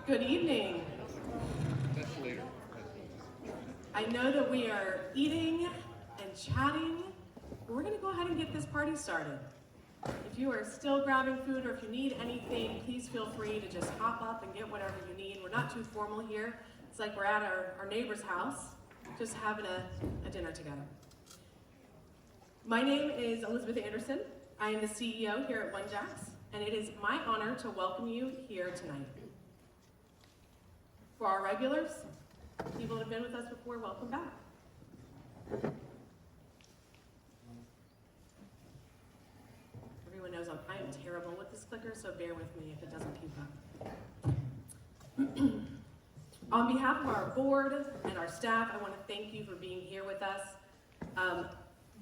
Good evening. I know that we are eating and chatting, but we're going to go ahead and get this party started. If you are still grabbing food or if you need anything, please feel free to just hop up and get whatever you need. We're not too formal here. It's like we're at our neighbor's house, just having a dinner together. My name is Elizabeth Anderson. I am the CEO here at OneJax, and it is my honor to welcome you here tonight. For our regulars, people that have been with us before, welcome back. Everyone knows I am terrible with this clicker, so bear with me if it doesn't keep up. On behalf of our board and our staff, I want to thank you for being here with us.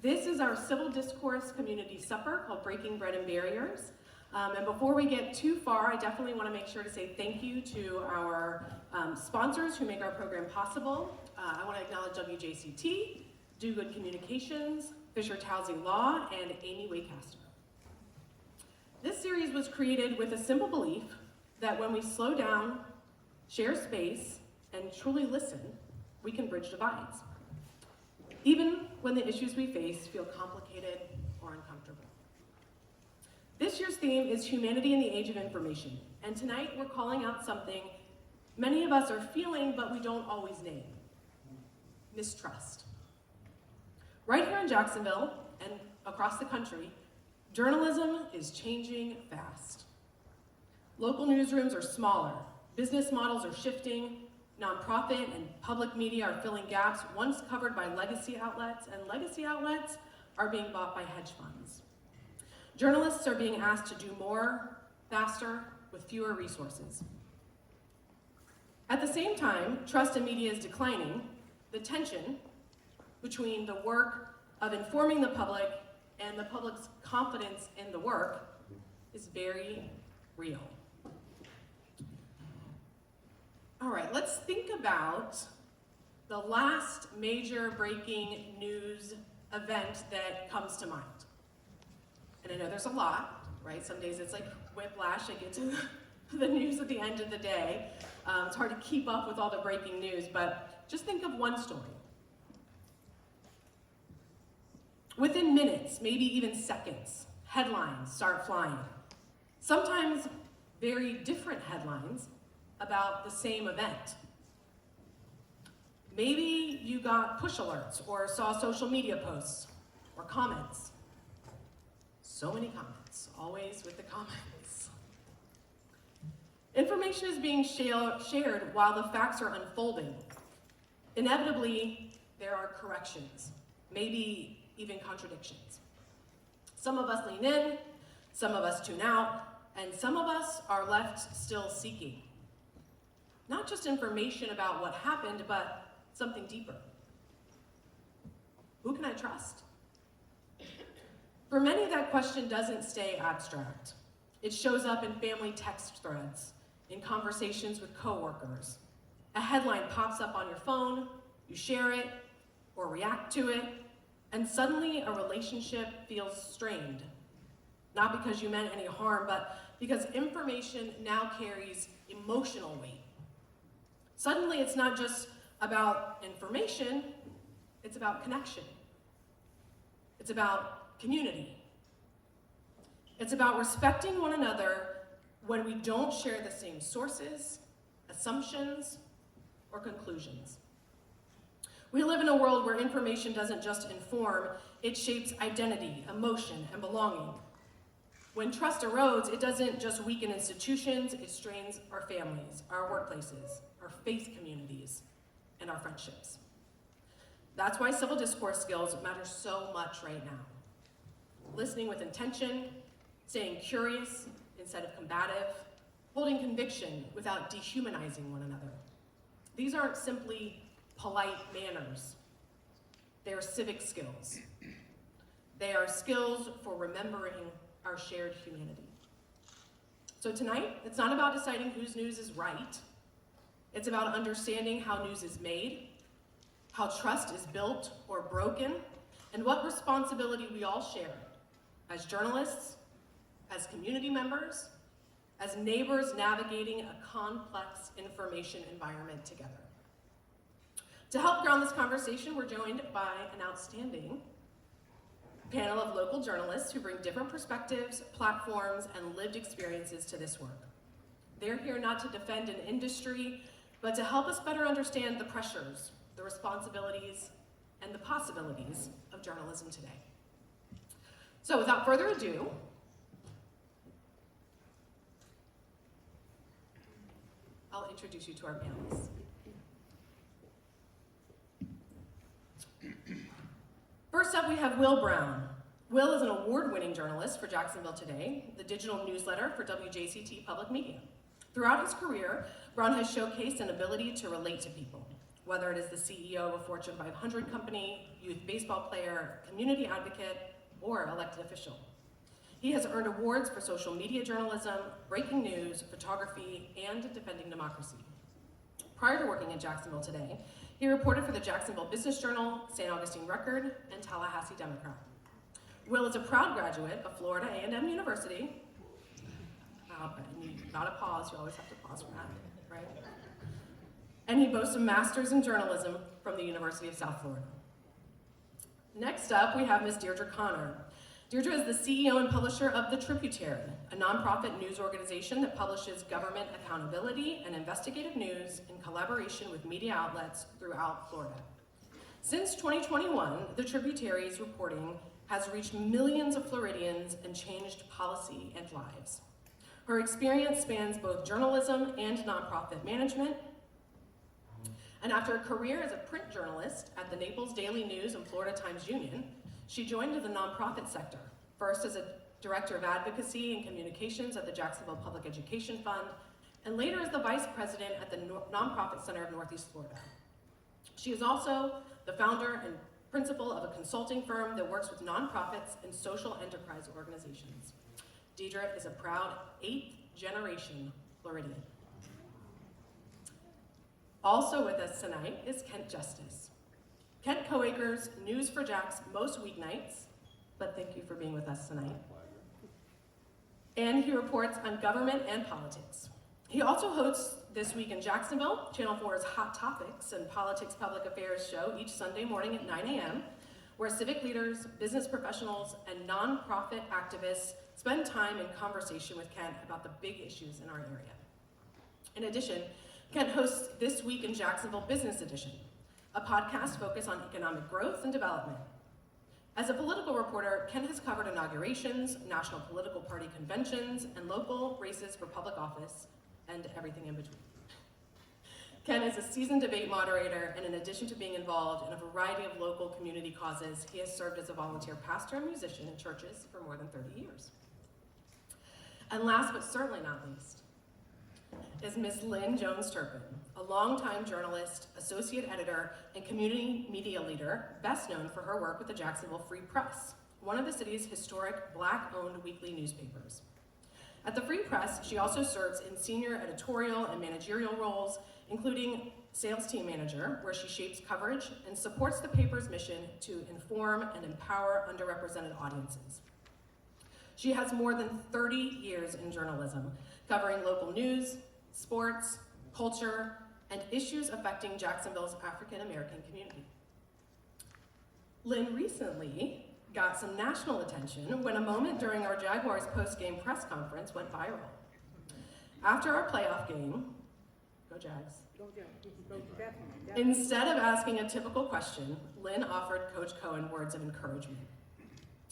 This is our civil discourse community supper called Breaking Bread and Barriers. And before we get too far, I definitely want to make sure to say thank you to our sponsors who make our program possible. I want to acknowledge WJCT, Do Good Communications, Fisher Towsey Law, and Amy Waycaster. This series was created with a simple belief that when we slow down, share space, and truly listen, we can bridge divides, even when the issues we face feel complicated or uncomfortable. This year's theme is Humanity in the Age of Information, and tonight we're calling out something many of us are feeling but we don't always name: mistrust. Right here in Jacksonville and across the country, journalism is changing fast. Local newsrooms are smaller, business models are shifting, nonprofit and public media are filling gaps once covered by legacy outlets, and legacy outlets are being bought by hedge funds. Journalists are being asked to do more, faster, with fewer resources. At the same time, trust in media is declining. The tension between the work of informing the public and the public's confidence in the work is very real. All right, let's think about the last major breaking news event that comes to mind. And I know there's a lot, right? Some days it's like whiplash. I get to the news at the end of the day. It's hard to keep up with all the breaking news, but just think of one story. Within minutes, maybe even seconds, headlines start flying. Sometimes very different headlines about the same event. Maybe you got push alerts or saw social media posts or comments. So many comments, always with the comments. Information is being shared while the facts are unfolding. Inevitably, there are corrections, maybe even contradictions. Some of us lean in, some of us tune out, and some of us are left still seeking. Not just information about what happened, but something deeper. Who can I trust? For many, that question doesn't stay abstract. It shows up in family text threads, in conversations with coworkers. A headline pops up on your phone, you share it or react to it, and suddenly a relationship feels strained. Not because you meant any harm, but because information now carries emotional weight. Suddenly it's not just about information, it's about connection. It's about community. It's about respecting one another when we don't share the same sources, assumptions, or conclusions. We live in a world where information doesn't just inform, it shapes identity, emotion, and belonging. When trust erodes, it doesn't just weaken institutions, it strains our families, our workplaces, our faith communities, and our friendships. That's why civil discourse skills matter so much right now. Listening with intention, staying curious instead of combative, holding conviction without dehumanizing one another. These aren't simply polite manners. They are civic skills. They are skills for remembering our shared humanity. So tonight, it's not about deciding whose news is right. It's about understanding how news is made, how trust is built or broken, and what responsibility we all share as journalists, as community members, as neighbors navigating a complex information environment together. To help ground this conversation, we're joined by an outstanding panel of local journalists who bring different perspectives, platforms, and lived experiences to this work. They're here not to defend an industry, but to help us better understand the pressures, the responsibilities, and the possibilities of journalism today. So without further ado, I'll introduce you to our panelists. First up, we have Will Brown. Will is an award-winning journalist for Jacksonville Today, the digital newsletter for WJCT Public Media. Throughout his career, Brown has showcased an ability to relate to people, whether it is the CEO of a Fortune 500 company, youth baseball player, community advocate, or elected official. He has earned awards for social media journalism, breaking news, photography, and defending democracy. Prior to working at Jacksonville Today, he reported for the Jacksonville Business Journal, St. Augustine Record, and Tallahassee Democrat. Will is a proud graduate of Florida A&M University. Not a pause, you always have to pause for that, right? And he boasts a master's in journalism from the University of South Florida. Next up, we have Ms. Deirdre Conner. Deirdre is the CEO and publisher of The Tributary, a nonprofit news organization that publishes government accountability and investigative news in collaboration with media outlets throughout Florida. Since 2021, The Tributary's reporting has reached millions of Floridians and changed policy and lives. Her experience spans both journalism and nonprofit management. And after a career as a print journalist at the Naples Daily News and Florida Times-Union, she joined the nonprofit sector, first as a director of advocacy and communications at the Jacksonville Public Education Fund, and later as the vice president at the Nonprofit Center of Northeast Florida. She is also the founder and principal of a consulting firm that works with nonprofits and social enterprise organizations. Deirdre is a proud 8th-generation Floridian. Also with us tonight is Kent Justice. Kent co-anchors News for Jax most weeknights, but thank you for being with us tonight. And he reports on government and politics. He also hosts This Week in Jacksonville, Channel 4's Hot Topics and Politics Public Affairs show each Sunday morning at 9 a.m., where civic leaders, business professionals, and nonprofit activists spend time in conversation with Kent about the big issues in our area. In addition, Kent hosts This Week in Jacksonville Business Edition, a podcast focused on economic growth and development. As a political reporter, Kent has covered inaugurations, national political party conventions, and local races for public office, and everything in between. Kent is a seasoned debate moderator, and in addition to being involved in a variety of local community causes, he has served as a volunteer pastor and musician in churches for more than 30 years. And last but certainly not least is Ms. Lynn Jones-Turpin, a longtime journalist, associate editor, and community media leader, best known for her work with the Jacksonville Free Press, one of the city's historic Black-owned weekly newspapers. At the Free Press, she also serves in senior editorial and managerial roles, including sales team manager, where she shapes coverage and supports the paper's mission to inform and empower underrepresented audiences. She has more than 30 years in journalism, covering local news, sports, culture, and issues affecting Jacksonville's African American community. Lynn recently got some national attention when a moment during our Jaguars post-game press conference went viral. After our playoff game, go Jags, instead of asking a typical question, Lynn offered Coach Cohen words of encouragement.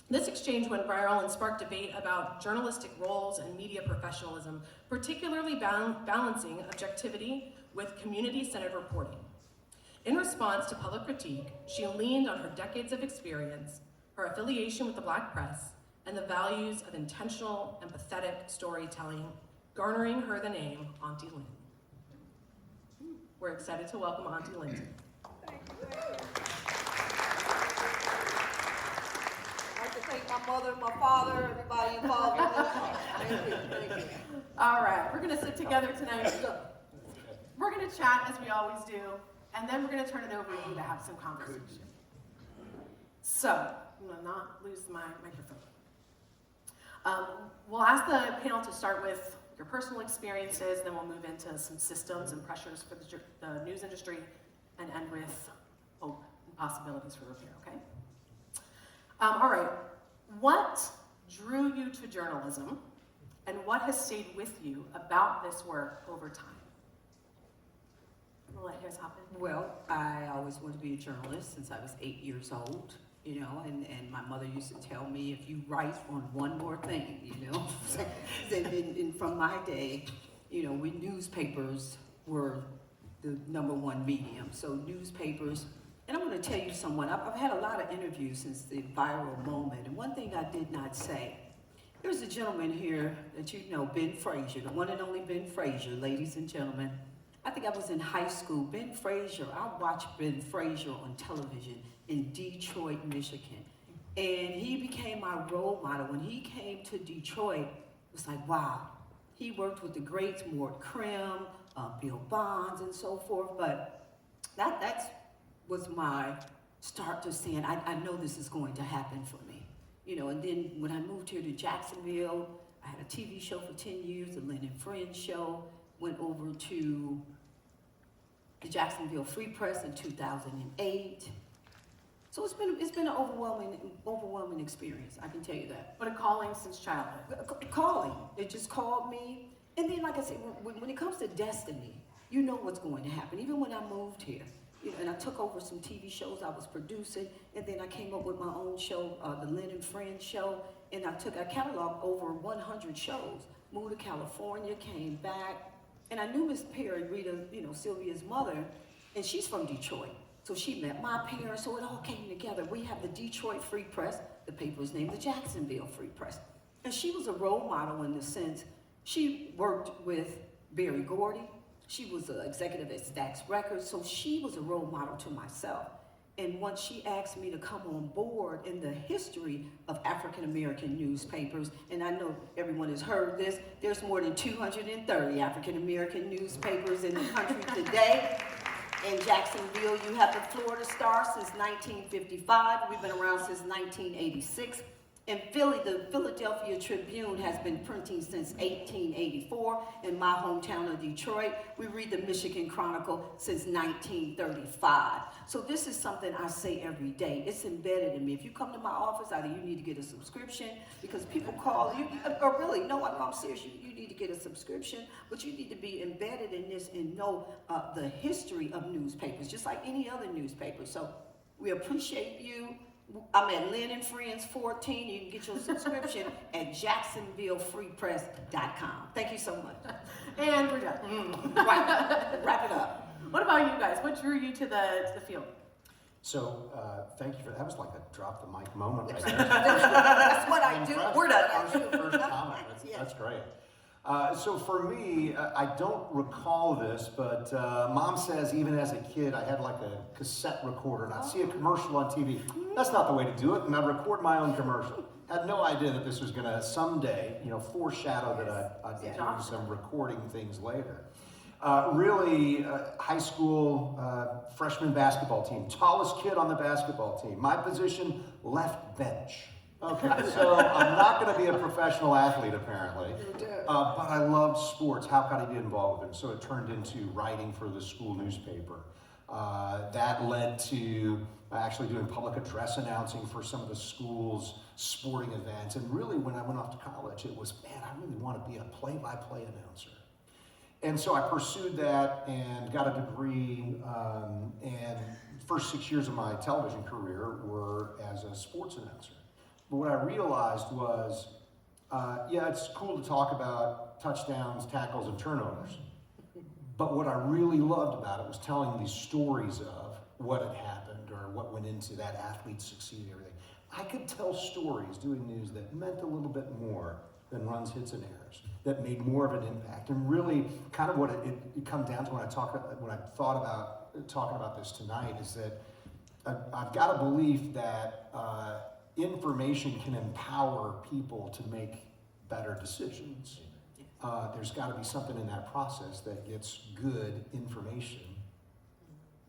This exchange went viral and sparked debate about journalistic roles and media professionalism, particularly balancing objectivity with community-centered reporting. In response to public critique, she leaned on her decades of experience, her affiliation with the Black press, and the values of intentional, empathetic storytelling, garnering her the name Auntie Lynn. We're excited to welcome Auntie Lynn. Thank you. I'd like to thank my mother, my father, everybody involved in this. Thank you. All right, we're gonna sit together tonight. We're gonna chat as we always do, and then we're gonna turn it over to you to have some conversation. So, I'm gonna not lose my microphone. We'll ask the panel to start with your personal experiences, then we'll move into some systems and pressures for the news industry, and end with hope and possibilities for repair, okay? All right, what drew you to journalism, and what has stayed with you about this work over time? We'll let yours hop in. Well, I always wanted to be a journalist since I was 8 years old, you know, and my mother used to tell me, if you write on one more thing, you know. and from my day, you know, when newspapers were the #1 medium, so newspapers, and I'm going to tell you someone, I've had a lot of interviews since the viral moment, and one thing I did not say, there's a gentleman here that you know, Ben Frazier, the one and only Ben Frazier, ladies and gentlemen. I think I was in high school. Ben Frazier, I watched Ben Frazier on television in Detroit, Michigan. And he became my role model. When he came to Detroit, it was like, wow. He worked with the greats, Mort Krim, Bill Bonds, and so forth. But that was my start to saying, I know this is going to happen for me. You know, and then when I moved here to Jacksonville, I had a TV show for 10 years, the Lynn and Friends show. Went over to the Jacksonville Free Press in 2008. So it's been an overwhelming experience, I can tell you that. But a calling since childhood. Calling, it just called me. And then, like I said, when it comes to destiny, you know what's going to happen. Even when I moved here, you know, and I took over some TV shows I was producing, and then I came up with my own show, the Lynn and Friends show, and I cataloged over 100 shows. Moved to California, came back, and I knew Miss Perry, Rita, you know, Sylvia's mother, and she's from Detroit. So she met my parents, so it all came together. We have the Detroit Free Press, the paper is named the Jacksonville Free Press. And she was a role model in the sense, she worked with Berry Gordy, she was an executive at Stax Records, so she was a role model to myself. And once she asked me to come on board in the history of African-American newspapers, and I know everyone has heard this, there's more than 230 African-American newspapers in the country today. In Jacksonville, you have the Florida Star since 1955. We've been around since 1986. In Philly, the Philadelphia Tribune has been printing since 1884. In my hometown of Detroit, we read the Michigan Chronicle since 1935. So this is something I say every day. It's embedded in me. If you come to my office, either you need to get a subscription, because people call you, or really, no, I'm serious, you need to get a subscription, but you need to be embedded in this and know the history of newspapers, just like any other newspaper. So we appreciate you. I'm at Lynn and Friends 14. You can get your subscription at JacksonvilleFreePress.com. Thank you so much. And we're done. Right. Wrap it up. What about you guys? What drew you to the field? So, thank you for that. That was like a drop the mic moment right there. That's what I do. Impressed. We're done. That was your first comment. Yeah. That's great. So for me, I don't recall this, but Mom says even as a kid, I had like a cassette recorder, and I'd see a commercial on TV. That's not the way to do it, and I'd record my own commercial. Had no idea that this was going to someday, you know, foreshadow that I'd be doing some recording things later. Really, high school freshman basketball team, tallest kid on the basketball team. My position, left bench. Okay, so I'm not going to be a professional athlete apparently, but I love sports. How could I be involved with it? So it turned into writing for the school newspaper. That led to actually doing public address announcing for some of the school's sporting events. And really, when I went off to college, it was, man, I really want to be a play-by-play announcer. And so I pursued that and got a degree, and first 6 years of my television career were as a sports announcer. But what I realized was, yeah, it's cool to talk about touchdowns, tackles, and turnovers. But what I really loved about it was telling these stories of what had happened or what went into that athlete succeeding and everything. I could tell stories doing news that meant a little bit more than runs, hits, and errors, that made more of an impact. And really, kind of what it comes down to when I thought about talking about this tonight is that I've got a belief that information can empower people to make better decisions. There's got to be something in that process that gets good information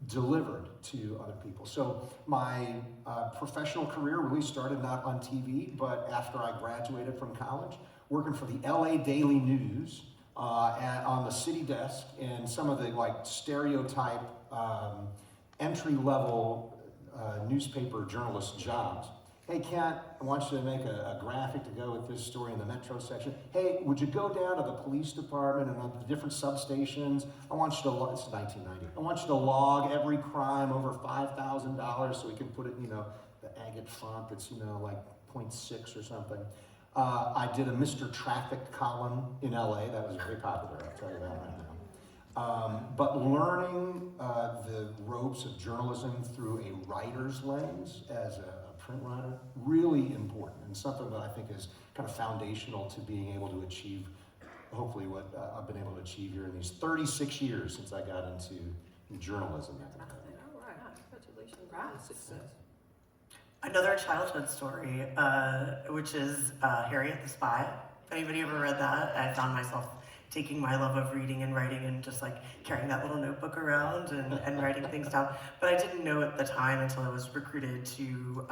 delivered to other people. So my professional career really started not on TV, but after I graduated from college, working for the LA Daily News, on the city desk, and some of the like stereotype entry-level newspaper journalist jobs. Hey, Kent, I want you to make a graphic to go with this story in the Metro section. Hey, would you go down to the police department and the different substations? I want you to, it's 1990. I want you to log every crime over $5,000 so we can put it, you know, the agate font that's, you know, like 0.6 or something. I did a Mr. Traffic column in LA. That was very popular, I'll tell you that right now. But learning the ropes of journalism through a writer's lens as a print writer, really important, and something that I think is kind of foundational to being able to achieve, hopefully, what I've been able to achieve here in these 36 years since I got into journalism. All right, congratulations on the success. Another childhood story, which is Harriet the Spy. If anybody ever read that, I found myself taking my love of reading and writing and just like carrying that little notebook around and writing things down. But I didn't know at the time until I was recruited to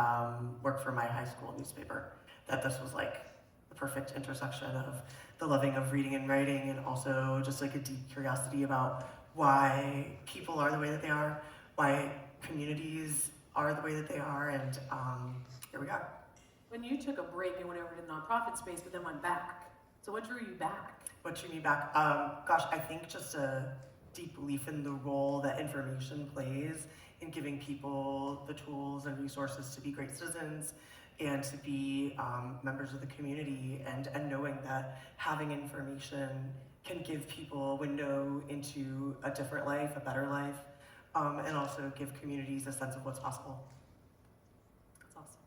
work for my high school newspaper that this was like the perfect intersection of the loving of reading and writing and also just like a deep curiosity about why people are the way that they are, why communities are the way that they are, and here we are. When you took a break and went over to the nonprofit space, but then went back, so what drew you back? What drew me back? Gosh, I think just a deep belief in the role that information plays in giving people the tools and resources to be great citizens and to be members of the community, and knowing that having information can give people a window into a different life, a better life, and also give communities a sense of what's possible. That's awesome.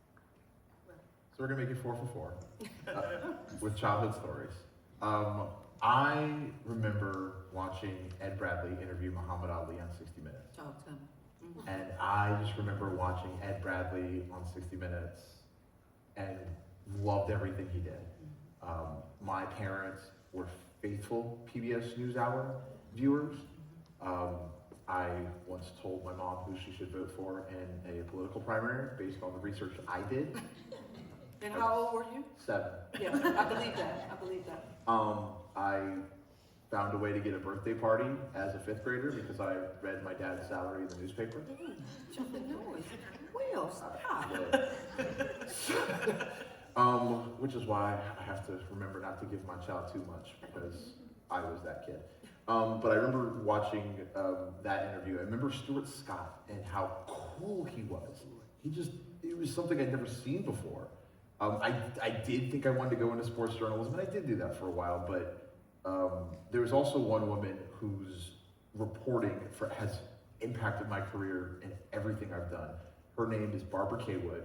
So we're gonna make it 4 for 4 with childhood stories. I remember watching Ed Bradley interview Muhammad Ali on 60 Minutes. Talk to me. And I just remember watching Ed Bradley on 60 Minutes and loved everything he did. My parents were faithful PBS NewsHour viewers. I once told my mom who she should vote for in a political primary based on the research I did. And how old were you? 7. Yeah, I believe that. I believe that. I found a way to get a birthday party as a 5th grader because I read my dad's salary in the newspaper. Jumping noise. Well, stop. Which is why I have to remember not to give my child too much because I was that kid. But I remember watching that interview. I remember Stuart Scott and how cool he was. It was something I'd never seen before. I did think I wanted to go into sports journalism, and I did do that for a while, but there was also one woman whose reporting has impacted my career and everything I've done. Her name is Barbara Kaywood.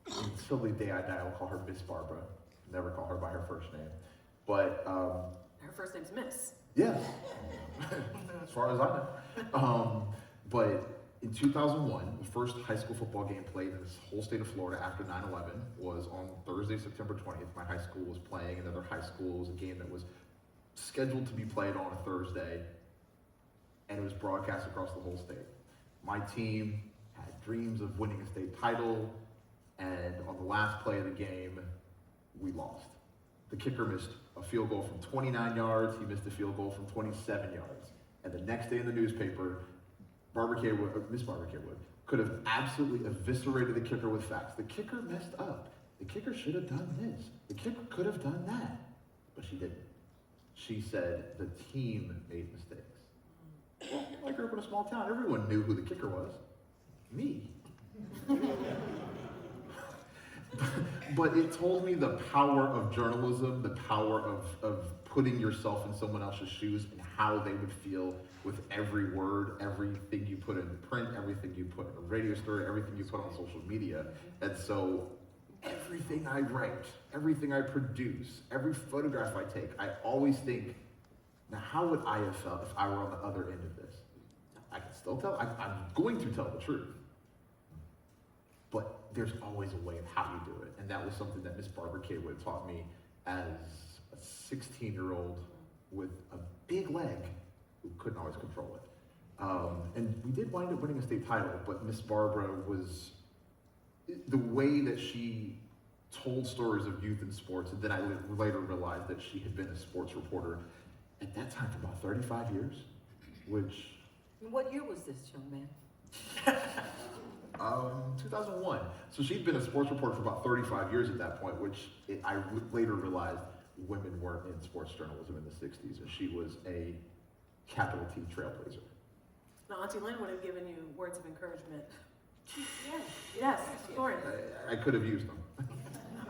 Until the day I die, I'll call her Miss Barbara. Never call her by her first name. But Her first name's Miss. yeah, as far as I know. But in 2001, the first high school football game played in this whole state of Florida after 9/11 was on Thursday, September 20th. My high school was playing another high school. It was a game that was scheduled to be played on a Thursday, and it was broadcast across the whole state. My team had dreams of winning a state title, and on the last play of the game, we lost. The kicker missed a field goal from 29 yards. He missed a field goal from 27 yards. And the next day in the newspaper, Miss Barbara Kaywood could have absolutely eviscerated the kicker with facts. The kicker messed up. The kicker should have done this. The kicker could have done that. But she didn't. She said the team made mistakes. Well, I grew up in a small town. Everyone knew who the kicker was. Me. But it told me the power of journalism, the power of putting yourself in someone else's shoes and how they would feel with every word, everything you put in print, everything you put in a radio story, everything you put on social media. And so everything I write, everything I produce, every photograph I take, I always think, now how would I have felt if I were on the other end of this? I can still tell, I'm going to tell the truth. But there's always a way of how you do it. And that was something that Miss Barbara Kaywood taught me as a 16-year-old with a big leg who couldn't always control it. And we did wind up winning a state title, but Miss Barbara was, the way that she told stories of youth in sports, and then I later realized that she had been a sports reporter at that time for about 35 years, which... And what year was this, young man? 2001. So she'd been a sports reporter for about 35 years at that point, which I later realized women weren't in sports journalism in the 60s, and she was a capital T trailblazer. Now, Auntie Lynn would have given you words of encouragement. Yes. Yes, of course. I could have used them.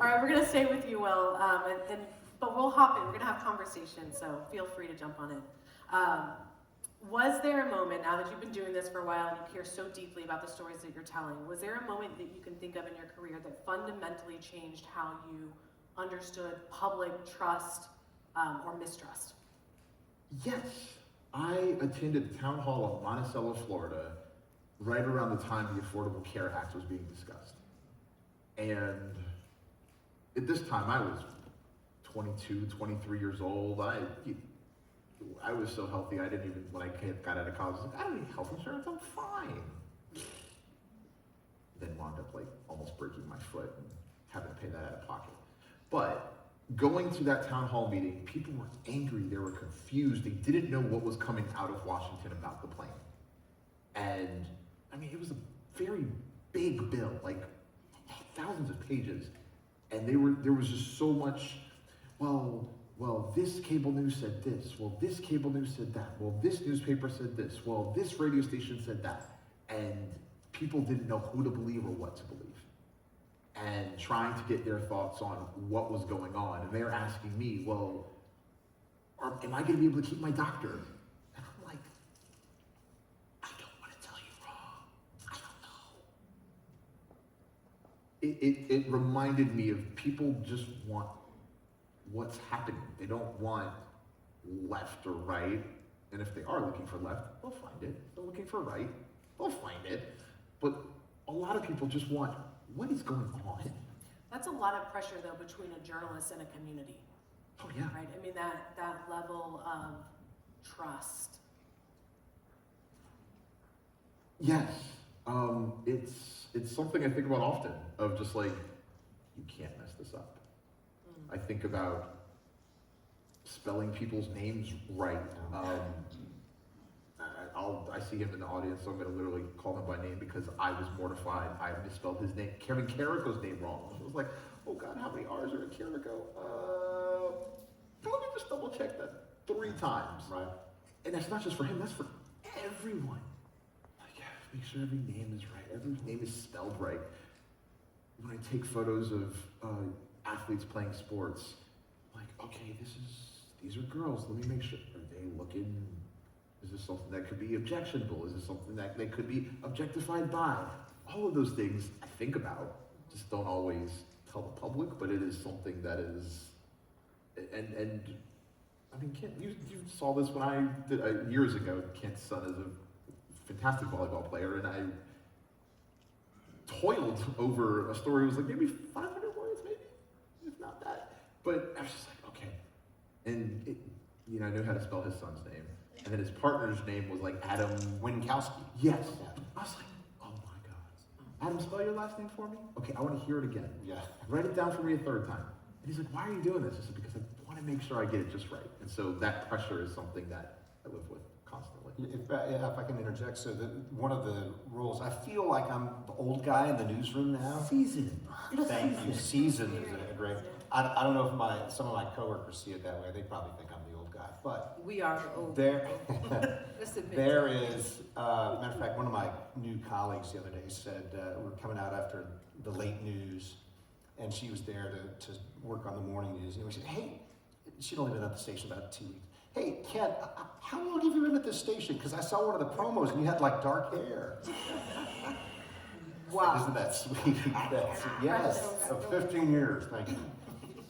All right, we're going to stay with you, Will, but we'll hop in. We're going to have conversation, so feel free to jump on in. Was there a moment, now that you've been doing this for a while and you care so deeply about the stories that you're telling, was there a moment that you can think of in your career that fundamentally changed how you understood public trust or mistrust? Yes. I attended the town hall of Monticello, Florida, right around the time the Affordable Care Act was being discussed. And at this time, I was 22, 23 years old. I was so healthy, I didn't even, when I got out of college, I was like, I don't need health insurance, I'm fine. Then wound up like almost breaking my foot and having to pay that out of pocket. But going to that town hall meeting, people were angry, they were confused, they didn't know what was coming out of Washington about the plan. And I mean, it was a very big bill, like thousands of pages. And there was just so much, well, this cable news said this, well, this cable news said that, well, this newspaper said this, well, this radio station said that. And people didn't know who to believe or what to believe. And trying to get their thoughts on what was going on. And they're asking me, well, am I gonna be able to keep my doctor? And I'm like, I don't wanna tell you wrong, I don't know. It reminded me of people just want what's happening. They don't want left or right. And if they are looking for left, they'll find it. If they're looking for right, they'll find it. But a lot of people just want what is going on. That's a lot of pressure, though, between a journalist and a community. Oh yeah. Right? I mean, that level of trust. Yes. It's something I think about often, of just like, you can't mess this up. I think about spelling people's names right. I see him in the audience, so I'm going to literally call him by name because I was mortified. I misspelled his name, Kevin Carrico's name wrong. I was like, oh God, how many R's are in Carrico? Let me just double check that 3 times. Right. And that's not just for him, that's for everyone. Like, make sure every name is right, every name is spelled right. When I take photos of athletes playing sports, like, okay, these are girls, let me make sure, are they looking, is this something that could be objectionable? Is this something that they could be objectified by? All of those things I think about, just don't always tell the public, but it is something that is, and I mean, Kent, you saw this when I did, years ago. Kent's son is a fantastic volleyball player, and I toiled over a story. It was like maybe 500 words, maybe, if not that. But I was just like, okay. And I knew how to spell his son's name. And then his partner's name was like Adam Winkowski. Yes. I was like, oh my God. Adam, spell your last name for me? Okay, I want to hear it again. Yeah. Write it down for me a 3rd time. And he's like, why are you doing this? I said, because I want to make sure I get it just right. And so that pressure is something that I live with constantly. If I can interject, so one of the rules, I feel like I'm the old guy in the newsroom now. Seasoned. Thank you. Seasoned is a great. I don't know if some of my coworkers see it that way. They probably think I'm the old guy, but We are the old. there, Let's admit there it. is. Matter of fact, one of my new colleagues the other day said we're coming out after the late news, and she was there to work on the morning news, and we said, hey, she'd only been at the station about 2 weeks. Hey, Ken, how long have you been at this station? Because I saw one of the promos and you had like dark hair. Wow. Isn't that sweet? Yes, of 15 years, thank you.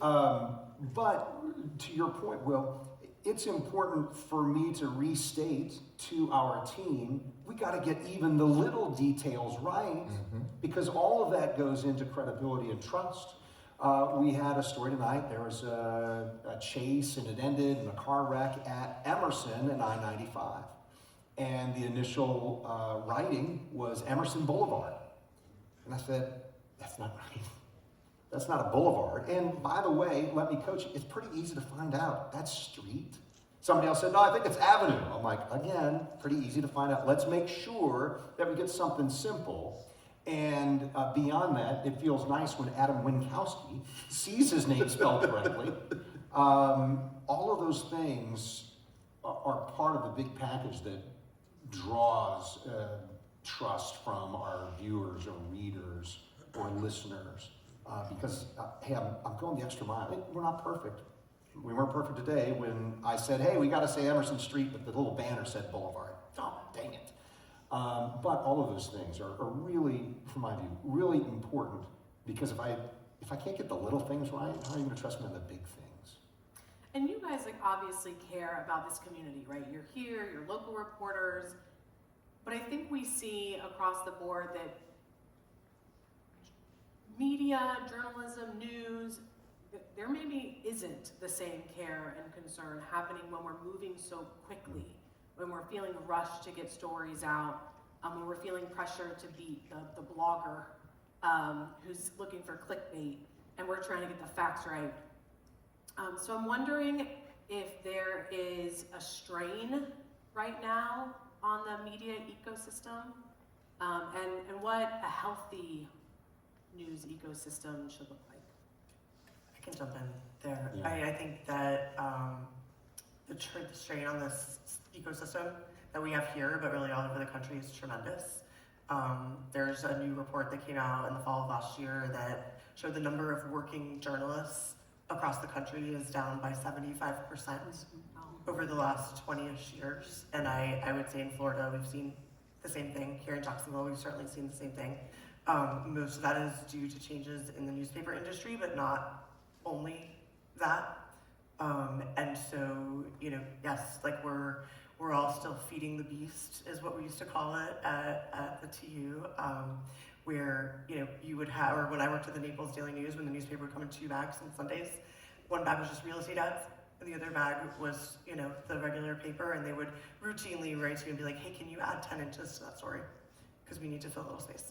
But to your point, Will, it's important for me to restate to our team, we got to get even the little details right, because all of that goes into credibility and trust. We had a story tonight. There was a chase, and it ended in a car wreck at Emerson and I-95. And the initial writing was Emerson Boulevard. And I said, that's not right. That's not a boulevard. And by the way, let me coach you, it's pretty easy to find out. That's street. Somebody else said, no, I think it's avenue. I'm like, again, pretty easy to find out. Let's make sure that we get something simple. And beyond that, it feels nice when Adam Winkowski sees his name spelled correctly. All of those things are part of the big package that draws trust from our viewers or readers or listeners. Because, hey, I'm going the extra mile. We're not perfect. We weren't perfect today when I said, hey, we got to say Emerson Street, but the little banner said Boulevard. Oh, dang it. But all of those things are really, from my view, really important, because if I can't get the little things right, how are you going to trust me on the big things? And you guys obviously care about this community, right? You're here, you're local reporters, but I think we see across the board that media, journalism, news, there maybe isn't the same care and concern happening when we're moving so quickly, when we're feeling rushed to get stories out, when we're feeling pressure to beat the blogger who's looking for clickbait, and we're trying to get the facts right. So I'm wondering if there is a strain right now on the media ecosystem, and what a healthy news ecosystem should look like. I can jump in there. Yeah. I think that the strain on this ecosystem that we have here, but really all over the country, is tremendous. There's a new report that came out in the fall of last year that showed the number of working journalists across the country is down by 75% over the last 20-ish years. And I would say in Florida, we've seen the same thing. Here in Jacksonville, we've certainly seen the same thing. Most of that is due to changes in the newspaper industry, but not only that. And so, yes, like we're all still feeding the beast, is what we used to call it at the TU, where, you would have, or when I worked at the Naples Daily News, when the newspaper would come in 2 bags on Sundays, one bag was just real estate ads, and the other bag was, the regular paper, and they would routinely write to you and be like, hey, can you add 10 inches to that story? Because we need to fill a little space.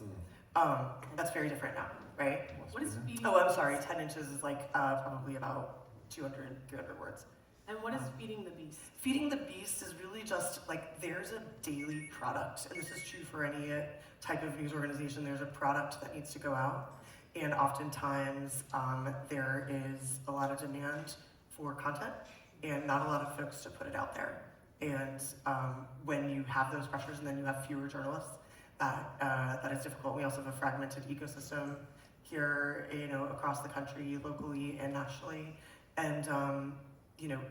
That's very different now, right? What is feeding? Oh, I'm sorry, 10 inches is like probably about 200, 300 words. And what is feeding the beast? Feeding the beast is really just like, there's a daily product, and this is true for any type of news organization. There's a product that needs to go out, and oftentimes there is a lot of demand for content and not a lot of folks to put it out there. And when you have those pressures and then you have fewer journalists, that is difficult. We also have a fragmented ecosystem here, across the country, locally and nationally. And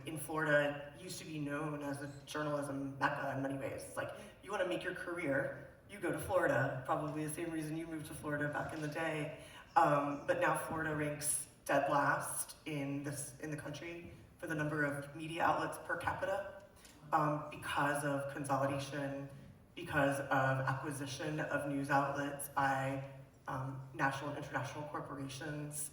in Florida, it used to be known as a journalism mecca in many ways. It's like, you want to make your career, you go to Florida. Probably the same reason you moved to Florida back in the day. But now Florida ranks dead last in the country for the number of media outlets per capita, because of consolidation, because of acquisition of news outlets by national and international corporations.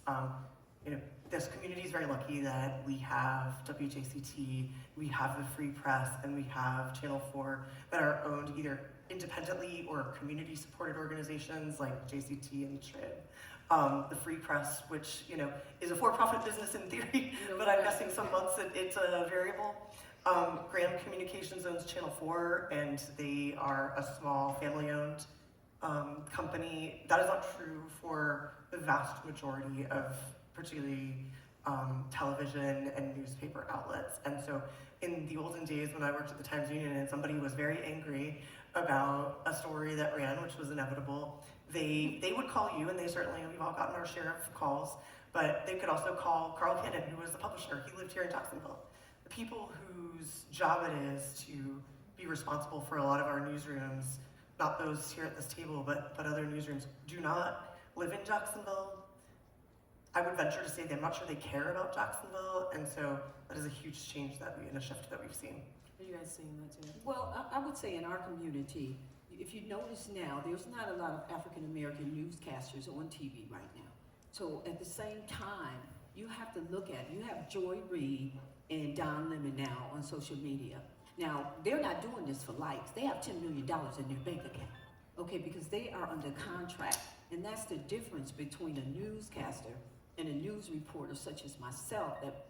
This community is very lucky that we have WJCT, we have the Free Press, and we have Channel 4 that are owned either independently or community-supported organizations like JCT and TRIB. The Free Press, which is a for-profit business in theory, but I'm guessing some months it's a variable. Graham Communications owns Channel 4, and they are a small family-owned company. That is not true for the vast majority of particularly television and newspaper outlets. And so in the olden days when I worked at the Times-Union and somebody was very angry about a story that ran, which was inevitable, they would call you, and we've all gotten our share of calls, but they could also call Carl Cannon, who was the publisher. He lived here in Jacksonville. The people whose job it is to be responsible for a lot of our newsrooms, not those here at this table, but other newsrooms, do not live in Jacksonville. I would venture to say I'm not sure they care about Jacksonville, and so that is a huge change and a shift that we've seen. Are you guys seeing that too? Well, I would say in our community, if you notice now, there's not a lot of African American newscasters on TV right now. So at the same time, you have to look at, you have Joy Reid and Don Lemon now on social media. Now, they're not doing this for likes. They have $10 million in their bank account, okay, because they are under contract. And that's the difference between a newscaster and a news reporter such as myself, that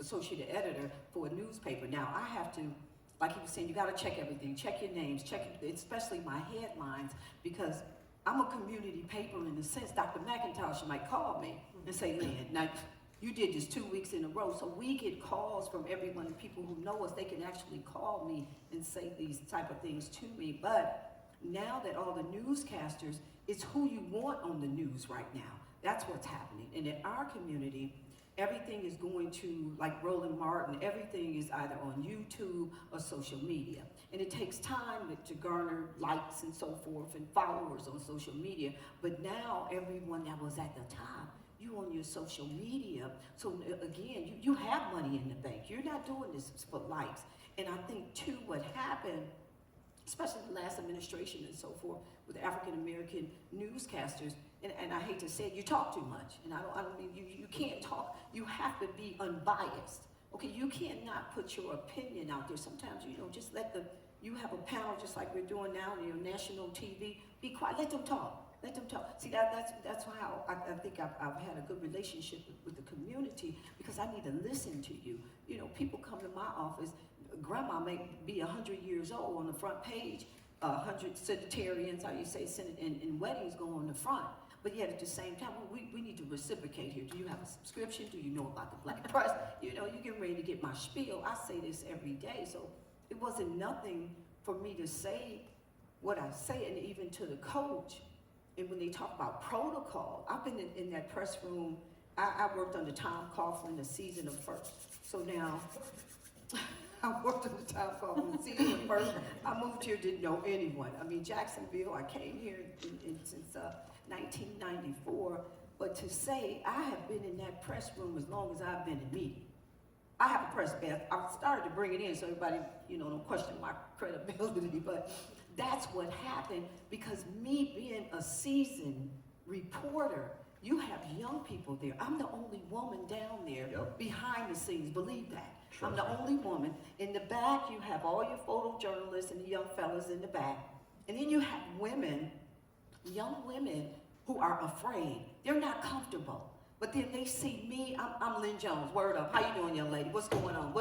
associate editor for a newspaper. Now I have to, like he was saying, you got to check everything, check your names, especially my headlines, because I'm a community paper in the sense. Dr. McIntosh might call me and say, Lynn, now you did this 2 weeks in a row, so we get calls from everyone, and people who know us, they can actually call me and say these type of things to me. But now that all the newscasters, it's who you want on the news right now. That's what's happening. And in our community, everything is going to, like Roland Martin, everything is either on YouTube or social media. And it takes time to garner likes and so forth and followers on social media. But now everyone that was at the top, you on your social media. So again, you have money in the bank. You're not doing this for likes. And I think too, what happened, especially the last administration and so forth, with African-American newscasters, and I hate to say it, you talk too much. And I don't mean, you can't talk, you have to be unbiased. Okay, you cannot put your opinion out there. Sometimes, just you have a panel just like we're doing now on your national TV, be quiet, let them talk. Let them talk. See, that's how I think I've had a good relationship with the community, because I need to listen to you. People come to my office, grandma may be 100 years old on the front page, 100 centenarians, how you say, and weddings go on the front. But yet at the same time, we need to reciprocate here. Do you have a subscription? Do you know about the black press? You get ready to get my spiel. I say this every day, so it wasn't nothing for me to say what I say, and even to the coach. And when they talk about protocol, I've been in that press room. I worked under Tom Coughlin the season of first. So now, I worked under Tom Coughlin the season of first. I moved here, didn't know anyone. I mean, Jacksonville, I came here since 1994. But to say I have been in that press room as long as I've been in media. I have a press badge. I started to bring it in so everybody, don't question my credibility, but that's what happened, because me being a seasoned reporter, you have young people there. I'm the only woman down there behind the scenes, believe that. I'm the only woman. In the back, you have all your photojournalists and the young fellas in the back. And then you have women, young women, who are afraid. They're not comfortable. But then they see me, I'm Lynn Jones, word up. How you doing, young lady? What's going on?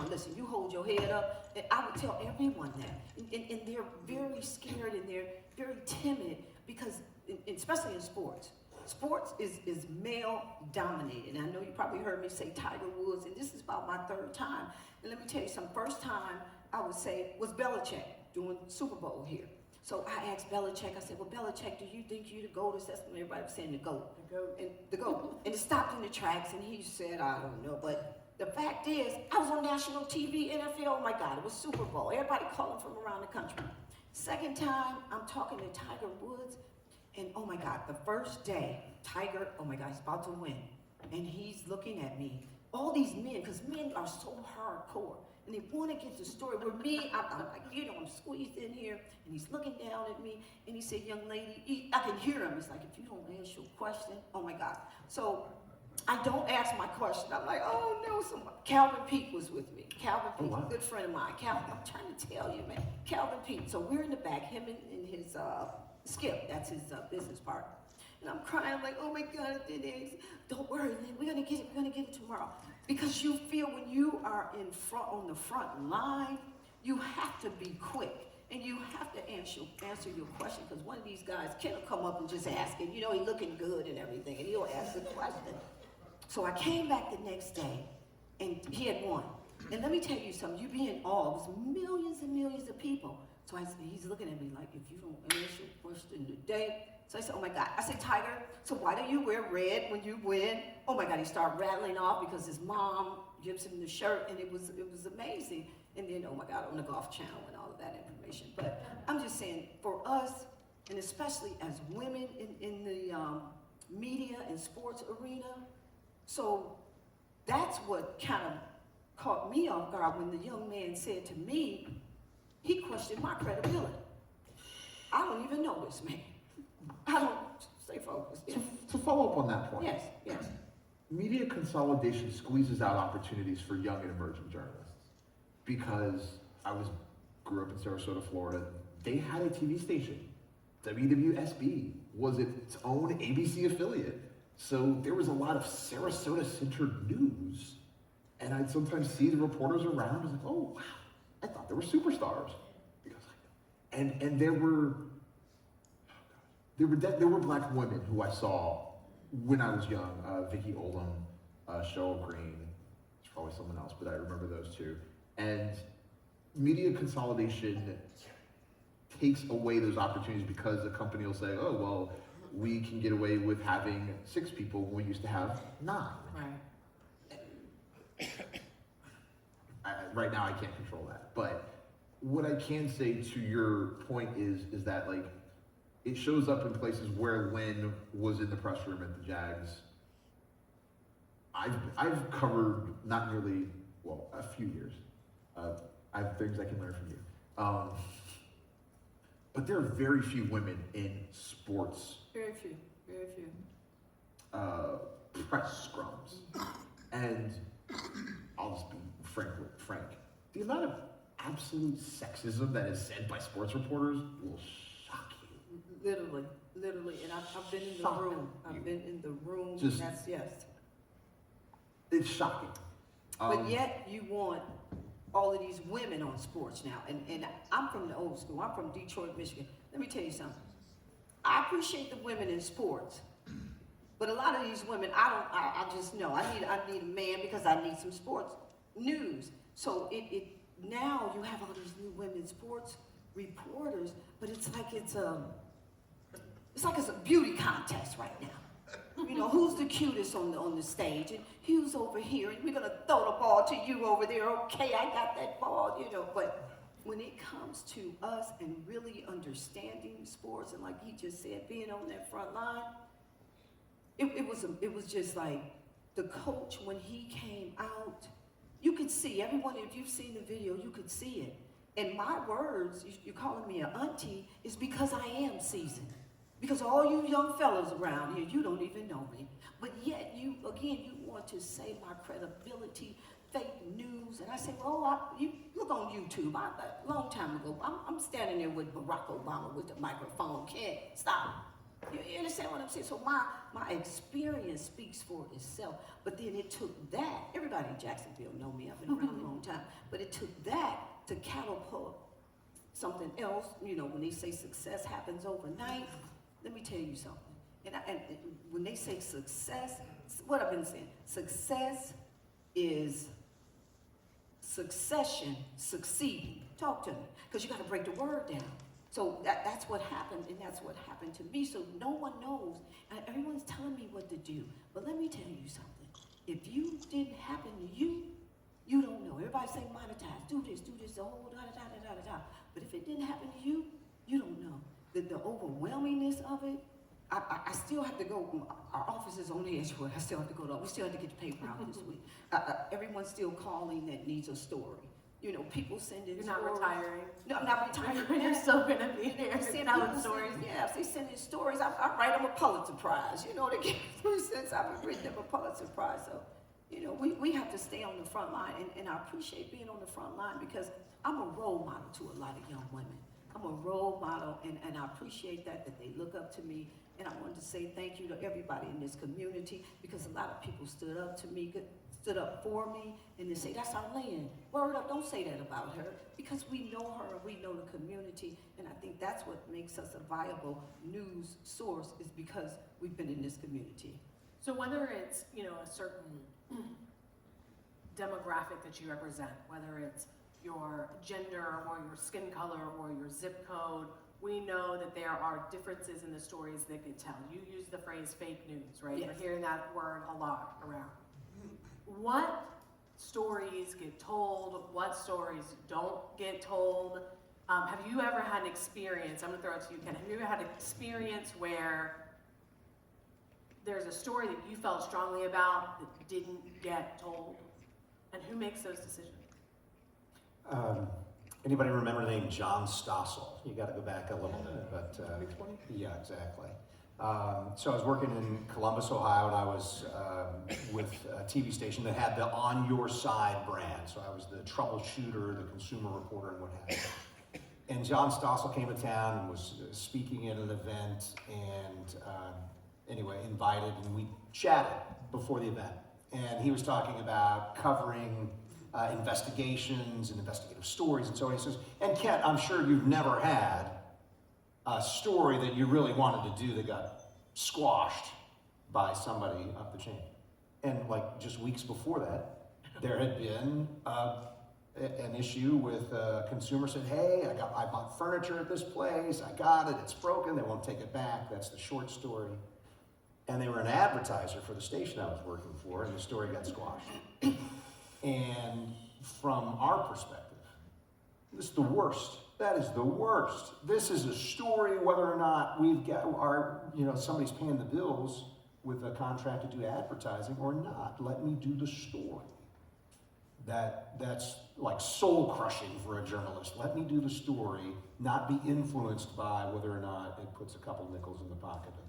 Listen, you hold your head up. And I would tell everyone that. And they're very scared and they're very timid, because, especially in sports. Sports is male dominated. And I know you probably heard me say Tiger Woods, and this is about my third time. And let me tell you something. First time I would say was Belichick doing Super Bowl here. So I asked Belichick, I said, well, Belichick, do you think you're the GOAT? That's when everybody was saying the GOAT. The GOAT. And it stopped in the tracks, and he said, I don't know. But the fact is, I was on national TV, NFL, oh my God, it was Super Bowl. Everybody calling from around the country. Second time, I'm talking to Tiger Woods, and oh my God, the first day, Tiger, oh my God, he's about to win. And he's looking at me. All these men, because men are so hardcore. And they want to get the story. Where me, I'm like, I'm squeezed in here, and he's looking down at me, and he said, young lady, I can hear him. It's like, if you don't answer your question, oh my God. So I don't ask my question. I'm like, oh no, Calvin Peake was with me. Calvin Peake, a good friend of mine. Calvin, I'm trying to tell you, man. Calvin Peake. So we're in the back, him and his Skip, that's his business partner. And I'm crying, I'm like, oh my God, don't worry, Lynn, we're gonna get it tomorrow. Because you feel when you are on the front line, you have to be quick. And you have to answer your question, because one of these guys can come up and just ask it. He's looking good and everything, and he'll ask the question. So I came back the next day, and he had won. And let me tell you something, you'd be in awe. It was millions and millions of people. So he's looking at me like, if you don't answer your question today. So I said, oh my God. I said, Tiger, so why do you wear red when you win? Oh my God, he started rattling off because his mom gives him the shirt, and it was amazing. And then, oh my God, on the Golf Channel and all of that information. But I'm just saying, for us, and especially as women in the media and sports arena, so that's what kind of caught me off guard when the young man said to me, he questioned my credibility. I don't even know this man. I don't stay focused. Yes. To follow up on that point. Yes. Media consolidation squeezes out opportunities for young and emerging journalists. Because I grew up in Sarasota, Florida. They had a TV station. WWSB was its own ABC affiliate. So there was a lot of Sarasota-centered news, and I'd sometimes see the reporters around. I was like, oh wow, I thought they were superstars, because and there were black women who I saw when I was young. Vicki Oldham, Cheryl Green. It's probably someone else, but I remember those two. And media consolidation takes away those opportunities because the company will say, oh, well, we can get away with having 6 people when we used to have 9. Right. Right now, I can't control that. But what I can say to your point is that, like, it shows up in places where Lynn was in the press room at the Jags. I've covered not nearly, well, a few years. I have things I can learn from you. But there are very few women in sports. Very few, very few. Press scrums. And I'll just be frank. The amount of absolute sexism that is said by sports reporters will shock you. Literally, and I've been in the Shock room. you. I've been in the room, Just- and that's, yes. It's shocking. But yet you want all of these women on sports now. And I'm from the old school. I'm from Detroit, Michigan. Let me tell you something. I appreciate the women in sports. But a lot of these women, I just know. I need a man because I need some sports news. So it now you have all these new women sports reporters, but it's like it's a beauty contest right now. You know, who's the cutest on the stage, and who's over here, and we're gonna throw the ball to you over there. Okay, I got that ball, you know. But when it comes to us and really understanding sports, and like he just said, being on that front line, it was just like the coach when he came out. You could see everyone. If you've seen the video, you could see it. And my words, you're calling me an auntie, is because I am seasoned. Because all you young fellas around here, you don't even know me. But yet you want to say my credibility, fake news. And I say, well, you look on YouTube. A long time ago, I'm standing there with Barack Obama with the microphone. Can't stop. You understand what I'm saying? So my experience speaks for itself. But then it took that. Everybody in Jacksonville know me. I've been around a long time. But it took that to catapult something else. You know, when they say success happens overnight, let me tell you something. And when they say success, what I've been saying, success is succession, succeeding. Talk to me, because you got to break the word down. So that's what happened, and that's what happened to me. So no one knows, and everyone's telling me what to do. But let me tell you something. If you didn't happen to you, you don't know. Everybody say monetize, do this, the whole da-da-da-da-da-da. But if it didn't happen to you, you don't know. The overwhelmingness of it, I still have to go. Our office is on Edgewood. I still have to go to, we still have to get the paper out this week. Everyone's still calling that needs a story. You know, people sending You're stories. not retiring. No, I'm not retiring. You're still gonna be there. Sending Telling people stories. Yeah, if they send in stories, I write them a Pulitzer Prize. You know, they get through since I've written them a Pulitzer Prize. So, you know, we have to stay on the front line, and I appreciate being on the front line because I'm a role model to a lot of young women. I'm a role model, and I appreciate that they look up to me. And I wanted to say thank you to everybody in this community because a lot of people stood up to me, stood up for me, and they say, that's our Lynn. Word up, don't say that about her, because we know her and we know the community, and I think that's what makes us a viable news source is because we've been in this community. So whether it's, you know, a certain demographic that you represent, whether it's your gender or your skin color or your zip code, we know that there are differences in the stories that get told. You use the phrase fake news, right? Yes. We're hearing that word a lot around. What stories get told? What stories don't get told? Have you ever had an experience, I'm gonna throw it to you, Ken, have you ever had an experience where there's a story that you felt strongly about that didn't get told? And who makes those decisions? Anybody remember the name John Stossel? You got to go back a little bit, but yeah, exactly. So I was working in Columbus, Ohio, and I was with a TV station that had the On Your Side brand. So I was the troubleshooter, the consumer reporter, and what have you. And John Stossel came to town and was speaking at an event, and anyway, invited, and we chatted before the event. And he was talking about covering investigations and investigative stories and so on. He says, and Kent, I'm sure you've never had a story that you really wanted to do that got squashed by somebody up the chain. And like just weeks before that, there had been an issue with a consumer said, hey, I bought furniture at this place, I got it, it's broken, they won't take it back. That's the short story. And they were an advertiser for the station I was working for, and the story got squashed. And from our perspective, this is the worst. That is the worst. This is a story whether or not we've got somebody's paying the bills with a contract to do advertising or not. Let me do the story. That's like soul crushing for a journalist. Let me do the story, not be influenced by whether or not it puts a couple nickels in the pocket of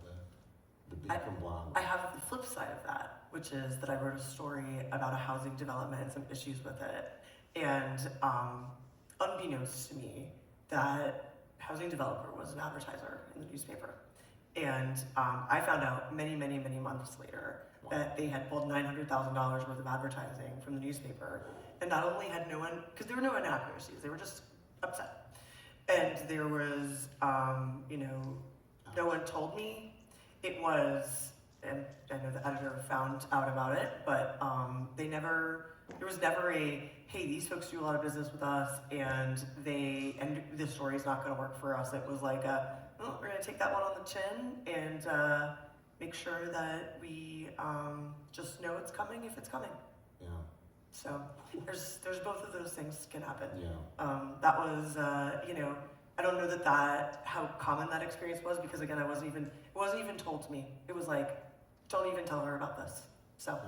the big conglomerate. I have the flip side of that, which is that I wrote a story about a housing development and some issues with it. And unbeknownst to me, that housing developer was an advertiser in the newspaper. And I found out many, many, many months later that they had pulled $900,000 worth of advertising from the newspaper. And not only had no one, because there were no inaccuracies, they were just upset. And there was, no one told me. It was, and I know the editor found out about it, but there was never a, hey, these folks do a lot of business with us and this story's not gonna work for us. It was like, we're gonna take that one on the chin and make sure that we just know it's coming if it's coming. Yeah. So there's both of those things can happen. Yeah. That was, I don't know how common that experience was because again, it wasn't even told to me. It was like, don't even tell her about this. So.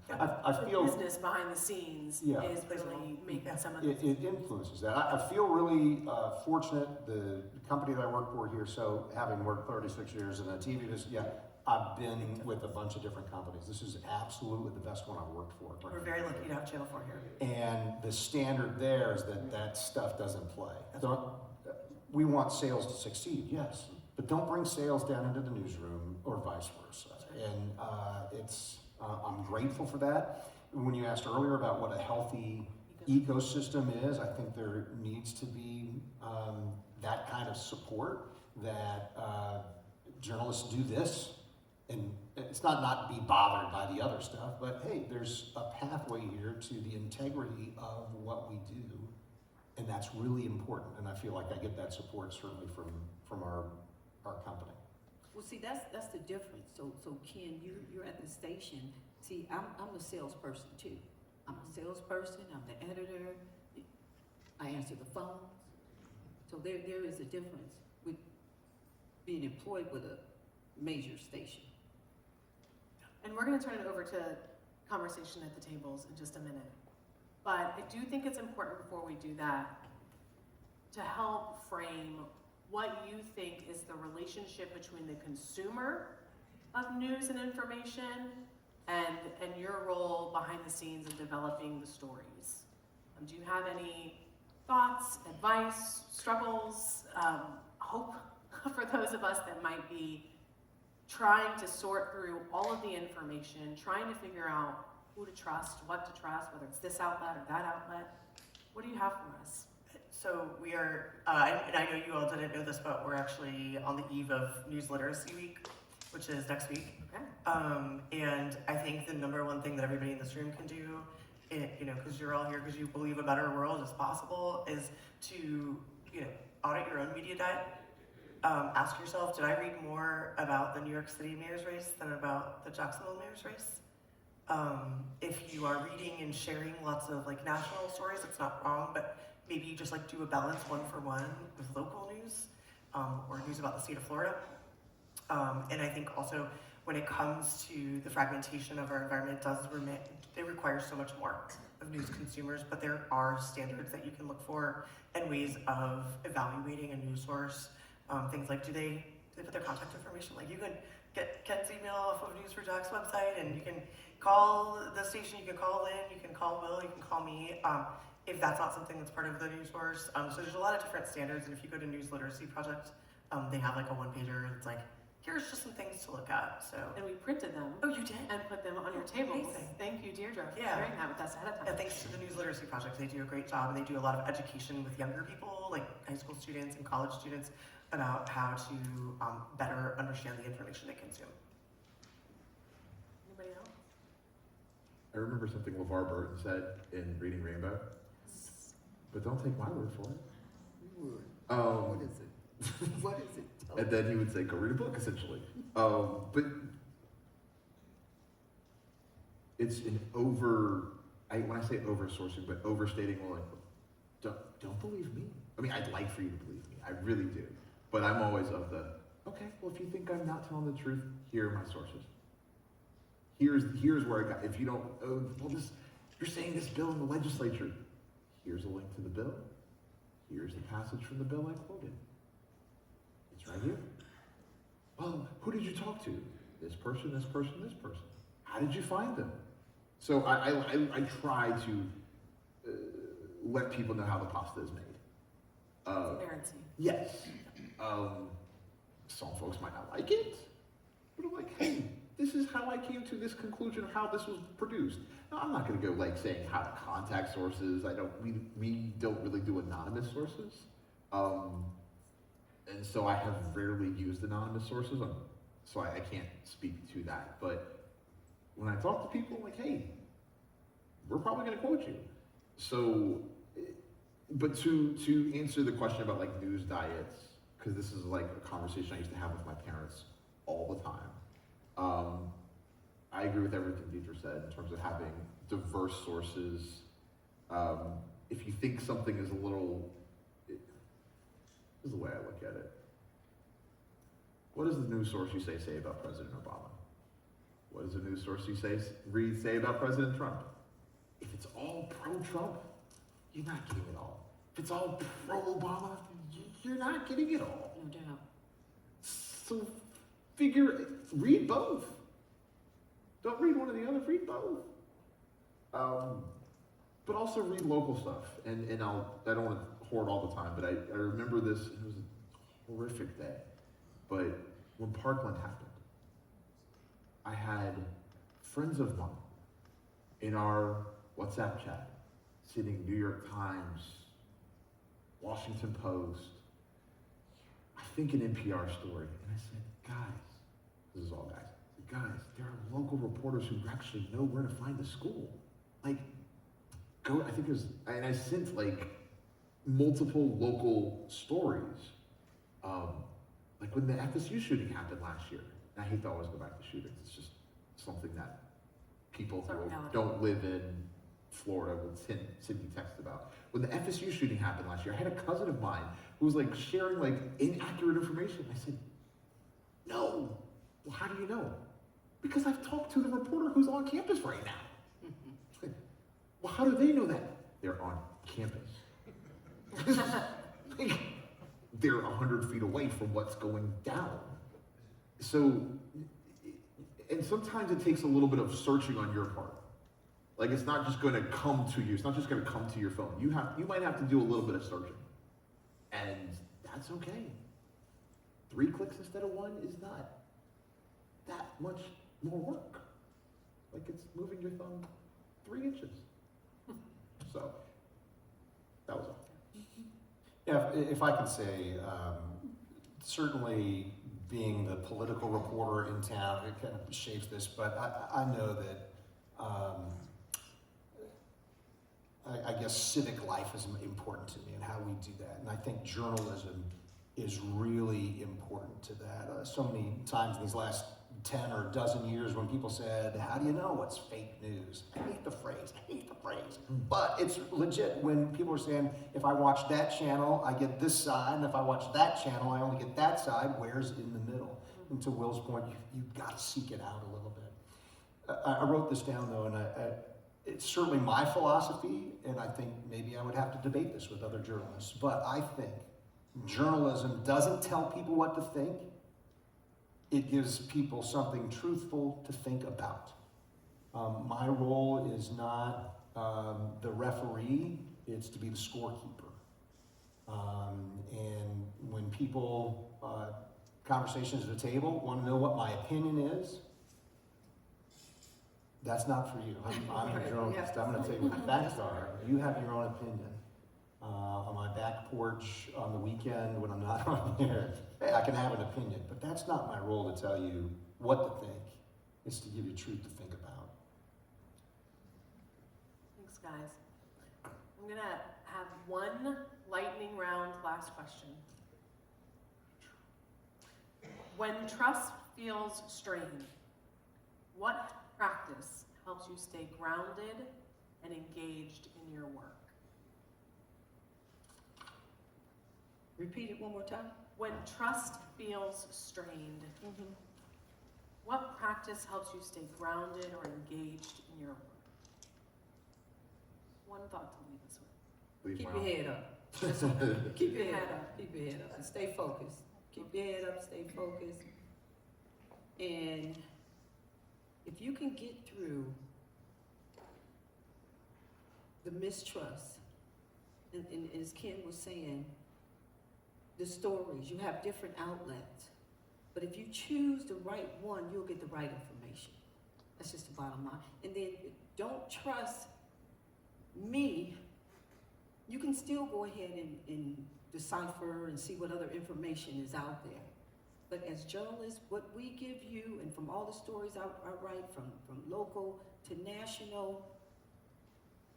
I The feel business behind the scenes Yeah. is really making some of it influences that. I feel really fortunate. The company that I work for here, so having worked 36 years in a TV business, I've been with a bunch of different companies. This is absolutely the best one I've worked for. We're very lucky to have Channel 4 here. And the standard there is that stuff doesn't play. We want sales to succeed, yes, but don't bring sales down into the newsroom or vice versa. And I'm grateful for that. When you asked earlier about what a healthy ecosystem is, I think there needs to be that kind of support that journalists do this. And it's not be bothered by the other stuff, but hey, there's a pathway here to the integrity of what we do. And that's really important. And I feel like I get that support certainly from our company. Well, see, that's the difference. So Ken, you're at the station. See, I'm a salesperson too. I'm a salesperson. I'm the editor. I answer the phones. So there is a difference with being employed with a major station. And we're going to turn it over to conversation at the tables in just a minute. But I do think it's important before we do that to help frame what you think is the relationship between the consumer of news and information and your role behind the scenes in developing the stories. Do you have any thoughts, advice, struggles, hope for those of us that might be trying to sort through all of the information, trying to figure out who to trust, what to trust, whether it's this outlet or that outlet? What do you have for us? So we are, and I know you all didn't know this, but we're actually on the eve of News Literacy Week, which is next week. Okay. And I think the number one thing that everybody in this room can do, because you're all here because you believe a better world is possible, is to, audit your own media diet. Ask yourself, did I read more about the New York City mayor's race than about the Jacksonville mayor's race? If you are reading and sharing lots of national stories, it's not wrong, but maybe you just do a balance 1-for-1 with local news or news about the state of Florida. And I think also when it comes to the fragmentation of our environment, it requires so much more of news consumers, but there are standards that you can look for and ways of evaluating a news source. Things like, do they put their contact information? You can get Ken's email off of News4Jack's website, and you can call the station, you can call Lynn, you can call Will, you can call me, if that's not something that's part of the news source. So there's a lot of different standards, and if you go to News Literacy Project, they have a one-pager that's here's just some things to look at. So, And we printed them oh, you did? and put them on your table. Amazing. Thank you, Deirdre, for Yeah. sharing that with us ahead of And time. thanks to the News Literacy Project, they do a great job, and they do a lot of education with younger people, like high school students and college students, about how to better understand the information they consume. Anybody else? I remember something LeVar Burton said in Reading Rainbow, but don't take my word for it. What is it? What is it? And then he would say, go read a book, essentially. But it's an when I say oversourcing, but overstating, well, like, don't believe me. I mean, I'd like for you to believe me. I really do. But I'm always of the, okay, well, if you think I'm not telling the truth, here are my sources. Here's where I got, if you don't, you're saying this bill in the legislature. Here's a link to the bill. Here's the passage from the bill I quoted. It's right here. Well, who did you talk to? This person, this person, this person. How did you find them? So I try to let people know how the pasta is made. Transparency. Yes. Some folks might not like it, but I'm like, hey, this is how I came to this conclusion of how this was produced. Now, I'm not going to go like saying how to contact sources. We don't really do anonymous sources. And so I have rarely used anonymous sources, so I can't speak to that. But when I talk to people, I'm like, hey, we're probably going to quote you. So, but to answer the question about like news diets, because this is like a conversation I used to have with my parents all the time. I agree with everything Deirdre said in terms of having diverse sources. If you think something is a little, this is the way I look at it. What does the news source you say about President Obama? What does the news source you say about President Trump? If it's all pro-Trump, you're not getting it all. If it's all pro-Obama, you're not getting it all. No doubt. So read both. Don't read one or the other, read both. But also read local stuff. And I don't want to hoard all the time, but I remember this, it was a horrific day. But when Parkland happened, I had friends of mine in our WhatsApp chat, sitting New York Times, Washington Post, I think an NPR story. And I said, guys, this is all guys. I said, guys, there are local reporters who actually know where to find the school. Like, go, I think it was, and I sent like multiple local stories. Like when the FSU shooting happened last year, and I hate to always go back to shootings, it's just something that people who don't live in Florida will send me text about. When the FSU shooting happened last year, I had a cousin of mine who was like sharing like inaccurate information. I said, no. Well, how do you know? Because I've talked to the reporter who's on campus right now. Well, how do they know that? They're on campus. Like, they're 100 feet away from what's going down. So, and sometimes it takes a little bit of searching on your part. Like, it's not just going to come to you. It's not just going to come to your phone. You might have to do a little bit of searching. And that's okay. 3 clicks instead of 1 is not that much more work. Like, it's moving your thumb 3 inches. So, that was all. Yeah, if I could say, certainly being the political reporter in town, it kind of shapes this, but I know that I guess civic life is important to me and how we do that. And I think journalism is really important to that. So many times in these last 10 or dozen years when people said, how do you know what's fake news? I hate the phrase. But it's legit when people are saying, if I watch that channel, I get this side, and if I watch that channel, I only get that side. Where's in the middle? And to Will's point, you've got to seek it out a little bit. I wrote this down though, and it's certainly my philosophy, and I think maybe I would have to debate this with other journalists, but I think journalism doesn't tell people what to think. It gives people something truthful to think about. My role is not the referee, it's to be the scorekeeper. And when people conversations at the table, want to know what my opinion is, that's not for you. I'm a journalist. I'm going to tell you what the facts are. You have your own opinion. On my back porch on the weekend when I'm not on here, hey, I can have an opinion, but that's not my role to tell you what to think. It's to give you truth to think about. Thanks, guys. I'm gonna have one lightning round last question. When trust feels strained, what practice helps you stay grounded and engaged in your work? Repeat it one more time. When trust feels strained, what practice helps you stay grounded or engaged in your work? One thought to leave us with. Leave Keep my your office. head up. Keep your head Head up. up. Keep your head up and stay focused. Keep your head up, stay focused. And if you can get through the mistrust, and as Ken was saying, the stories, you have different outlets. But if you choose the right one, you'll get the right information. That's just the bottom line. And then don't trust me. You can still go ahead and decipher and see what other information is out there. But as journalists, what we give you, and from all the stories I write, from local to national,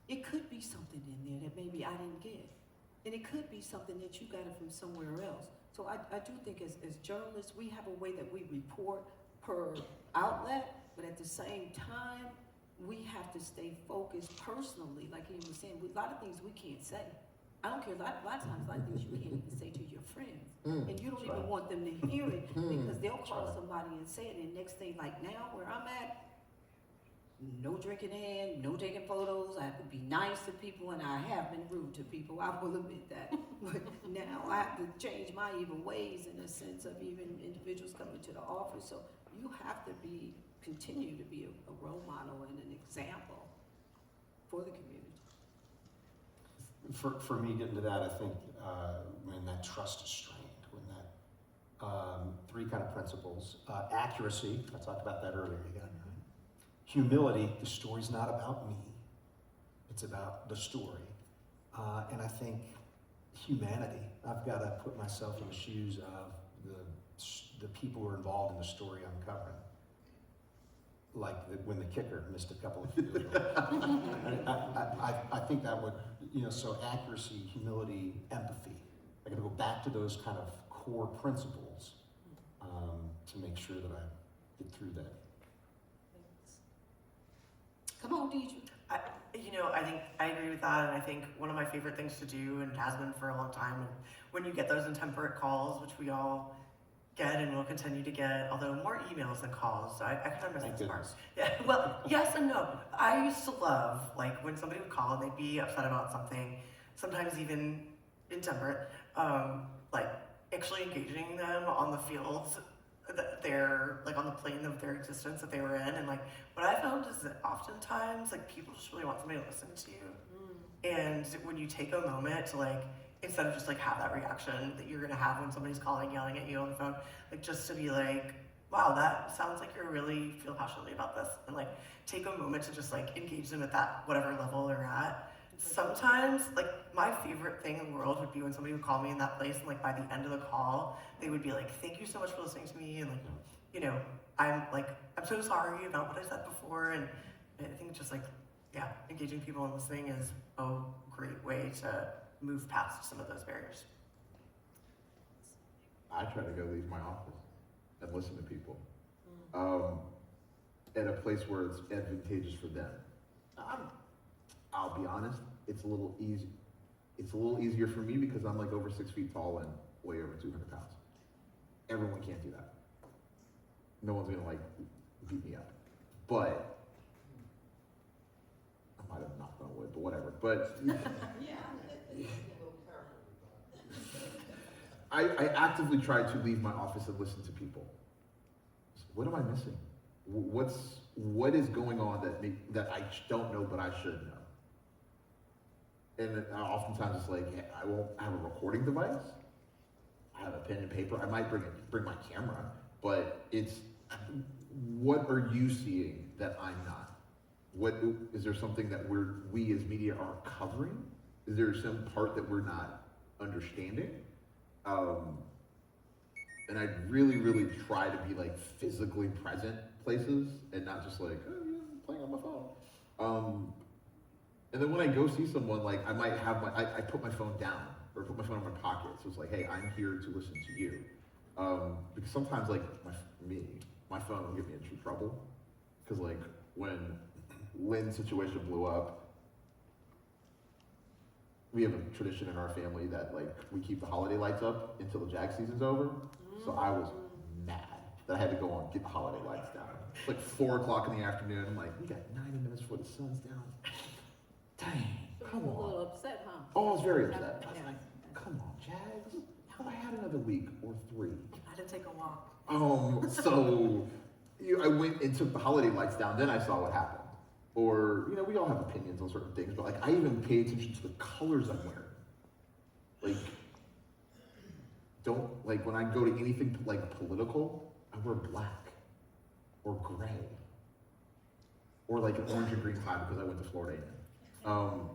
it could be something in there that maybe I didn't get. And it could be something that you got it from somewhere else. So I do think as journalists, we have a way that we report per outlet, but at the same time, we have to stay focused personally. Like he was saying, a lot of things we can't say. I don't care, a lot of times, a lot of things you can't even say to your friends. And you don't even want them to hear it because they'll call somebody and say it, and next thing, like now where I'm at, no drinking hand, no taking photos. I have to be nice to people, and I have been rude to people. I will admit that. But now I have to change my even ways in a sense of even individuals coming to the office. So you have to continue to be a role model and an example for the community. For me, getting to that, I think when that trust is strained, when that three kind of principles: accuracy. I talked about that earlier. You got it. Humility, the story's not about me, it's about the story. And I think humanity, I've got to put myself in the shoes of the people who are involved in the story I'm covering. Like when the kicker missed a couple of field goals. I think that would, so accuracy, humility, empathy. I got to go back to those kind of core principles to make sure that I get through that. Come on, Deirdre. I think I agree with that, and I think one of my favorite things to do, and has been for a long time, and when you get those intemperate calls, which we all get and will continue to get, although more emails than calls, so I kind of miss Thank this part. goodness. Yeah, well, yes and no. I used to love, like, when somebody would call and they'd be upset about something, sometimes even intemperate, like, actually engaging them on the fields that they're, like, on the plane of their existence that they were in, and, like, what I found is that oftentimes, like, people just really want somebody to listen to you, and when you take a moment to, like, instead of just, like, have that reaction that you're gonna have when somebody's calling, yelling at you on the phone, like, just to be like, wow, that sounds like you really feel passionately about this, and, like, take a moment to just, like, engage them at that whatever level they're at. Sometimes, like, my favorite thing in the world would be when somebody would call me in that place, and, like, by the end of the call, they would be like, thank you so much for listening to me, and, like, I'm so sorry about what I said before, and I think just, like, yeah, engaging people and listening is a great way to move past some of those barriers. I try to go leave my office and listen to people at a place where it's advantageous for them. I'll be honest, it's a little easy. It's a little easier for me because I'm like over 6 feet tall and weigh over 200 pounds. Everyone can't do that. No one's gonna like beat me up. But I might have knocked on wood, but whatever. But I actively try to leave my office and listen to people. What am I missing? What is going on that I don't know but I should know? And oftentimes it's like, I won't have a recording device. I have a pen and paper. I might bring my camera, but it's what are you seeing that I'm not? What is there something that we as media aren't covering? Is there some part that we're not understanding? And I really, really try to be like physically present places and not just like, oh, yeah, I'm playing on my phone. And then when I go see someone, like I might have I put my phone down or put my phone in my pocket. So it's like, hey, I'm here to listen to you. Because sometimes like my phone will get me into trouble. Because like when Lynn's situation blew up, we have a tradition in our family that like we keep the holiday lights up until the JAG season's over. So I was mad that I had to go on and get the holiday lights down. It's like 4 o'clock in the afternoon. I'm like, we got 90 minutes before the sun's down. Dang, come A little on. upset, huh? Oh, I was very upset. I was like, come on, JAGs. Have I had another week or 3? I had to take a walk. So I went and took the holiday lights down. Then I saw what happened. Or, we all have opinions on certain things, but like I even pay attention to the colors I'm wearing. Like, when I go to anything like political, I wear black or gray or like an orange and green tie because I went to Florida A&M.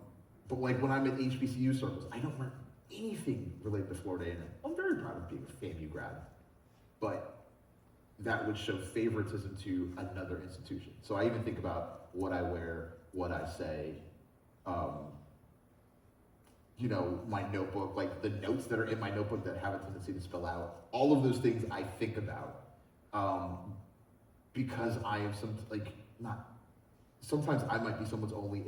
But like when I'm at HBCU circles, I don't wear anything related to Florida A&M. I'm very proud of being a FAMU grad, but that would show favoritism to another institution. So I even think about what I wear, what I say, my notebook, like the notes that are in my notebook that have a tendency to spill out. All of those things I think about because I am sometimes I might be someone's only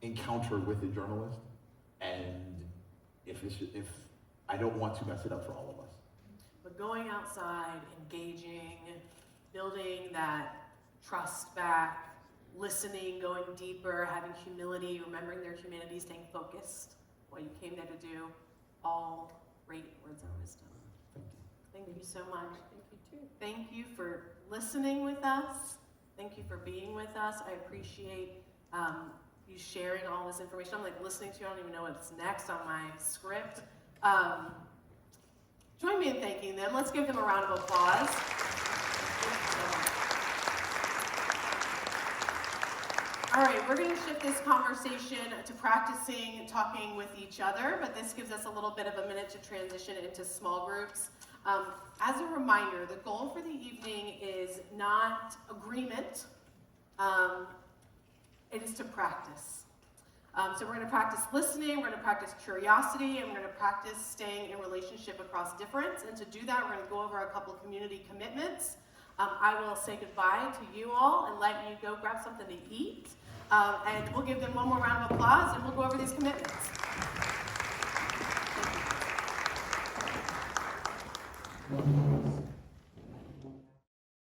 encounter with a journalist, and if I don't want to mess it up for all of us. But going outside, engaging, building that trust back, listening, going deeper, having humility, remembering their humanity, staying focused, what you came there to do, all great words of wisdom. Thank you so much. Thank you too. Thank you for listening with us. Thank you for being with us. I appreciate you sharing all this information. I'm like listening to you. I don't even know what's next on my script. Join me in thanking them. Let's give them a round of applause. All right, we're going to shift this conversation to practicing talking with each other, but this gives us a little bit of a minute to transition into small groups. As a reminder, the goal for the evening is not agreement, it is to practice. So we're going to practice listening, we're going to practice curiosity, and we're going to practice staying in relationship across difference. And to do that, we're going to go over a couple community commitments. I will say goodbye to you all and let you go grab something to eat. And we'll give them one more round of applause, and we'll go over these commitments. Thank you.